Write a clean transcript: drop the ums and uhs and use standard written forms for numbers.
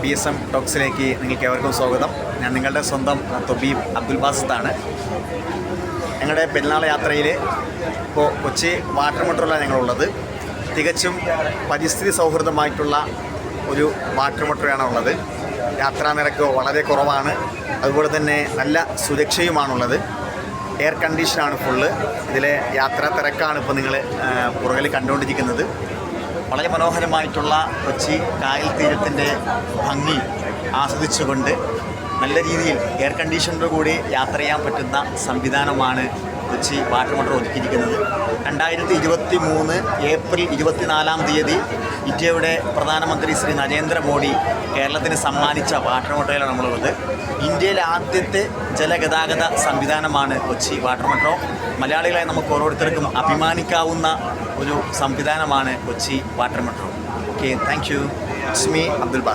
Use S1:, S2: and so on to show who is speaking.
S1: BSM ടോക്സിലേക്ക് നിങ്ങൾക്ക് ഏവർക്കും സ്വാഗതം. ഞാൻ നിങ്ങളുടെ സ്വന്തം തൊബീബ് അബ്ദുൽ ബാസിത്താണ്. ഞങ്ങളുടെ പെരുന്നാൾ യാത്രയിൽ ഇപ്പോൾ കൊച്ചി വാട്ടർ മെട്രോയിലാണ് ഞങ്ങളുള്ളത്. തികച്ചും പരിസ്ഥിതി സൗഹൃദമായിട്ടുള്ള ഒരു വാട്ടർ മെട്രോയാണ് ഉള്ളത്. യാത്രാ നിരക്ക് വളരെ കുറവാണ്, അതുപോലെ തന്നെ നല്ല സുരക്ഷയുമാണുള്ളത്. എയർ കണ്ടീഷനാണ് ഫുള്ള്. ഇതിലെ യാത്രാ തിരക്കാണ് ഇപ്പോൾ നിങ്ങൾ പുറകിൽ കണ്ടുകൊണ്ടിരിക്കുന്നത്. വളരെ മനോഹരമായിട്ടുള്ള കൊച്ചി കായൽ തീരത്തിൻ്റെ ഭംഗി ആസ്വദിച്ചുകൊണ്ട് നല്ല രീതിയിൽ എയർ കണ്ടീഷനോട് കൂടി യാത്ര ചെയ്യാൻ പറ്റുന്ന സംവിധാനമാണ് കൊച്ചി വാട്ടർ മെട്രോ ഒരുക്കിയിരിക്കുന്നത്. 2023 ഏപ്രിൽ 24 ഇന്ത്യയുടെ പ്രധാനമന്ത്രി ശ്രീ നരേന്ദ്രമോദി കേരളത്തിന് സമ്മാനിച്ച വാട്ടർ മെട്രോയിലാണ് നമ്മളുള്ളത്. ഇന്ത്യയിലെ ആദ്യത്തെ ജലഗതാഗത സംവിധാനമാണ് കൊച്ചി വാട്ടർ മെട്രോ. മലയാളികളായി നമുക്ക് ഓരോരുത്തർക്കും അഭിമാനിക്കാവുന്ന ഒരു സംവിധാനമാണ് Kochi water metro. Okay, thank you. It's me Abdul bass.